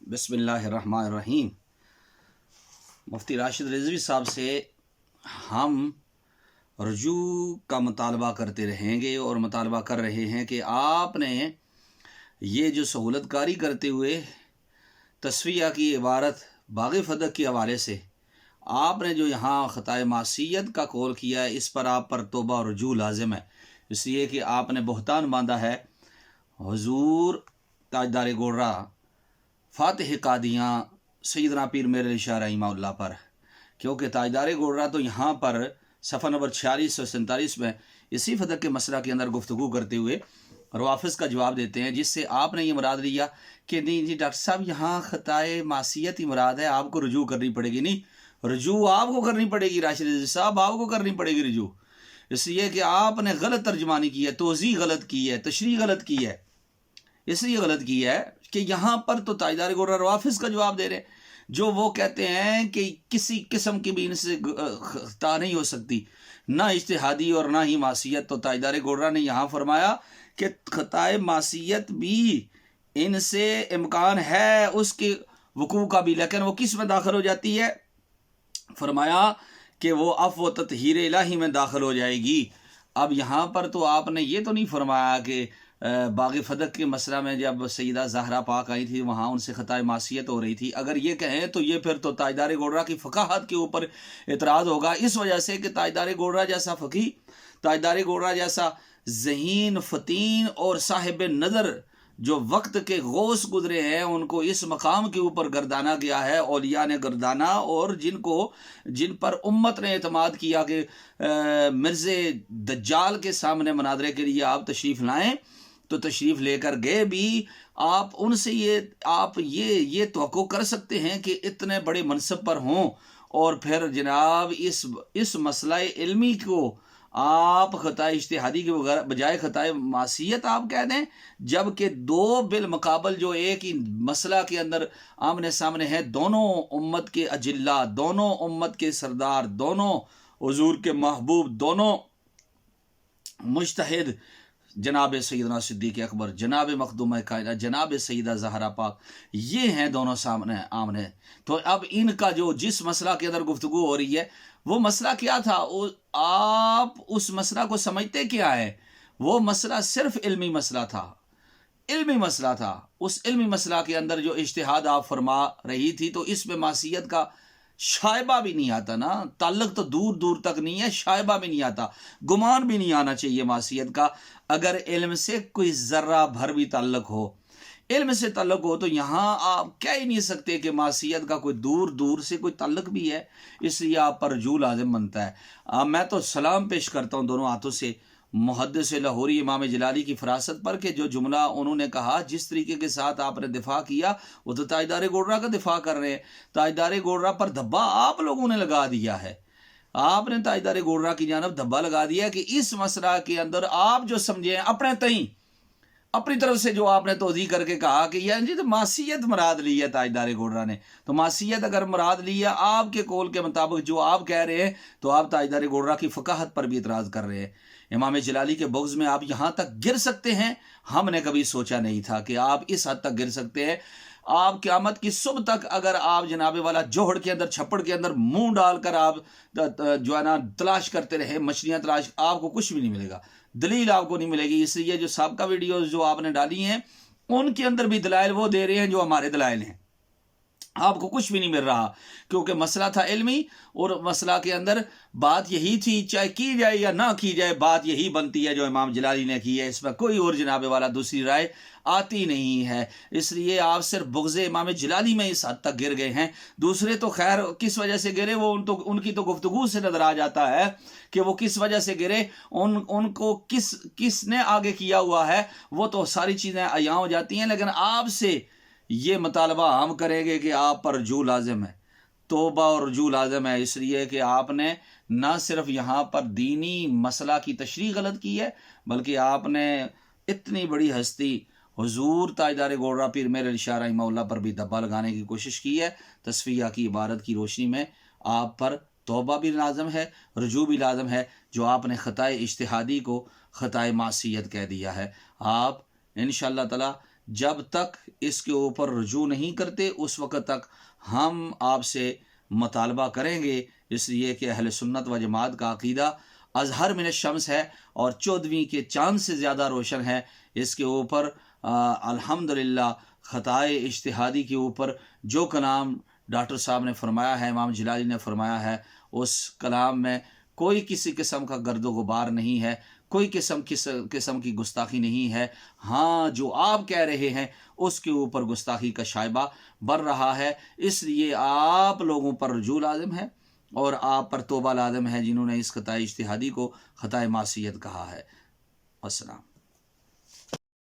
बिस्मिल्लाहिर्रहमानिर्रहीम। मुफ्ती राशिद रिजवी साहब से हम रजू का मुतालबा करते रहेंगे और मुतालबा कर रहे हैं कि आपने ये जो सहूलतकारी करते हुए तस्वीया की इबारत बाग़ फ़दक के हवाले से आपने जो यहाँ ख़ताए मासियत का कौल किया है, इस पर आप पर तौबा और रजू लाजिम है, इसलिए कि आपने बहतान बांधा है हुज़ूर ताजदार गोर्रा फ़ातिह कादियाँ सैयदना पीर मेरे इशारा इमाउल्लाह पर, क्योंकि ताजदार गोर्रा तो यहाँ पर सफ़ा नंबर 46 और 47 में इसी फ़दक के मसला के अंदर गुफ्तगू करते हुए रवाफ़िज़ का जवाब देते हैं, जिससे आपने ये मुराद लिया कि नहीं जी डॉक्टर साहब यहाँ ख़ताए मासियत ही मुराद है, आपको रजू करनी पड़ेगी। नहीं, रजू आपको करनी पड़ेगी राशिद साहब, आपको करनी पड़ेगी रजू, इसलिए कि आपने गलत तर्जमानी की है, तोज़ी गलत की है, तशरीह गलत की है। इसलिए गलत की है कि यहाँ पर तो ताजदार गोर्रा रवाफ़िज़ का जवाब दे रहे हैं, जो वो कहते हैं कि किसी किस्म की भी इनसे खता नहीं हो सकती, ना इज्तिहादी और ना ही मासियत। तो ताजदार गोर्रा ने यहाँ फरमाया कि खताए मासियत भी इनसे इम्कान है उसके वकू का भी, लेकिन वो किस में दाखिल हो जाती है? फरमाया कि वो अफ़ व तत्हीर इलाही में दाखिल हो जाएगी। अब यहाँ पर तो आपने ये तो नहीं फरमाया कि बाग़ फ़दक के मसला में जब सईदा ज़हरा पाक आई थी वहाँ उनसे ख़ताए मासियत हो रही थी। अगर ये कहें तो ये फिर तो ताजदार गोर्रा की फ़क़ाहत के ऊपर एतराज़ होगा, इस वजह से कि ताजदार गोर्रा जैसा फ़क़ी, ताजदार गोर्रा जैसा ज़हीन फ़तीन और साहिब नज़र जो वक्त के गौस गुजरे हैं, उनको इस मकाम के ऊपर गर्दाना गया है, औलिया ने गर्दाना, और जिन पर उम्मत ने एतमाद किया कि मिर्ज़े दज्जाल के सामने मनादरे के लिए आप तशरीफ़ लाएं, तो तशरीफ़ लेकर गए भी। आप उनसे ये तवक्को कर सकते हैं कि इतने बड़े मनसब पर हों और फिर जनाब इस मसला इल्मी को आप ख़ताए इज्तिहादी के बजाय ख़ताए मासियत आप कह दें, जबकि दो बिलमुकाबल जो एक ही मसला के अंदर आमने सामने है, दोनों उम्मत के अजिल्ला, दोनों उम्मत के सरदार, दोनों हुजूर के महबूब, दोनों मुज्तहिद, जनाब सैयदना सिद्दीक़ अकबर, जनाब मखदूम कायनात, जनाब सैयदा ज़हरा पाक, ये हैं दोनों सामने आमने। तो अब इनका जो जिस मसला के अंदर गुफ्तगू हो रही है, वो मसला क्या था? आप उस मसला को समझते क्या है? वो मसला सिर्फ इल्मी मसला था, इल्मी मसला था। उस इल्मी मसला के अंदर जो इज्तिहाद आप फरमा रही थी, तो इसमें मासियत का शायबा भी नहीं आता ना, ताल्लुक तो दूर दूर तक नहीं है, शायबा भी नहीं आता, गुमान भी नहीं आना चाहिए मासियत का। अगर इल्म से कोई ज़र्रा भर भी ताल्लुक हो, इल्म से ताल्लुक हो, तो यहाँ आप कह ही नहीं सकते कि मासियत का कोई दूर दूर से कोई ताल्लुक भी है, इसलिए आप पर रजू लाजिम बनता है। मैं तो सलाम पेश करता हूँ दोनों हाथों से मुहद्दिस लाहौरी इमाम जलाली की फरासत पर, कि जो जुमला उन्होंने कहा, जिस तरीके के साथ आपने दिफा किया, वो तो ताजदार गोर्रा का दिफा कर रहे हैं। ताजदार गोर्रा पर धब्बा आप लोगों ने लगा दिया है, आपने ताजदार गोर्रा की जानब धब्बा लगा दिया कि इस मसला के अंदर आप जो समझे अपने तई अपनी तरफ से जो आपने तोज़ी करके कहा कि यार जी तो मासियत मुराद ली है ताजदार गोर्रा ने, तो मासियत अगर मुराद ली है आपके कौल के मुताबिक जो आप कह रहे हैं, तो आप ताजदार गोर्रा की फ़क़ाहत पर भी इतराज़ कर रहे हैं। इमाम जलाली के बुग़्ज़ में आप यहाँ तक गिर सकते हैं, हमने कभी सोचा नहीं था कि आप इस हद तक गिर सकते हैं। आप क़यामत की सुबह तक अगर आप जनाबे वाला जोहड़ के अंदर, छप्पड़ के अंदर मुंह डालकर आप जो है ना तलाश करते रहे, मछलियाँ तलाश, आपको कुछ भी नहीं मिलेगा, दलील आपको नहीं मिलेगी। इसलिए जो साबका वीडियोस जो आपने डाली हैं, उनके अंदर भी दलाइल वो दे रहे हैं जो हमारे दलाइल हैं, आपको कुछ भी नहीं मिल रहा, क्योंकि मसला था इल्मी, और मसला के अंदर बात यही थी, चाहे की जाए या ना की जाए, बात यही बनती है जो इमाम जलाली ने की है, इसमें कोई और जनाबे वाला दूसरी राय आती नहीं है। इसलिए आप सिर्फ बुग़्ज़े इमाम जलाली में इस हद तक गिर गए हैं। दूसरे तो खैर किस वजह से गिरे, वो उनकी तो गुफ्तगू से नज़र आ जाता है कि वो किस वजह से गिरे, उनको किसने आगे किया हुआ है, वो तो सारी चीज़ें अयां हो जाती हैं। लेकिन आपसे ये मुतालबा हम करेंगे कि आप पर रजू लाजिम है, तौबा और रजू लाजिम है, इसलिए कि आपने ना सिर्फ यहाँ पर दीनी मसला की तशरीह गलत की है, बल्कि आपने इतनी बड़ी हस्ती हुजूर ताजदार गोर्रा पीर मेरे इशारा इमाउल्लाह पर भी धब्बा लगाने की कोशिश की है। तस्फिया की इबारत की रोशनी में आप पर तौबा भी लाजम है, रजू भी लाजम है, जो आपने ख़ताए इज्तिहादी को ख़ताए मासियत कह दिया है। आप इंशाअल्लाह ताला جب تک اس کے اوپر رجوع نہیں کرتے اس وقت تک ہم آپ سے مطالبہ کریں گے، اس لیے کہ اہل سنت و جماعت کا عقیدہ اظہر من الشمس ہے اور 14ویں کے چاند سے زیادہ روشن ہے۔ اس کے اوپر الحمدللہ خطائے اجتہادی کے اوپر جو کلام ڈاکٹر صاحب نے فرمایا ہے، امام جلالی نے فرمایا ہے، اس کلام میں کوئی کسی قسم کا گرد و غبار نہیں ہے، کوئی قسم کی گستاخی نہیں ہے۔ ہاں جو آپ کہہ رہے ہیں اس کے اوپر گستاخی کا شائبہ بڑھ رہا ہے، اس لیے آپ لوگوں پر رجوع لازم ہے اور آپ پر توبہ لازم ہے جنہوں نے اس خطۂ اجتہادی کو خطۂ معصیت کہا ہے۔ السلام۔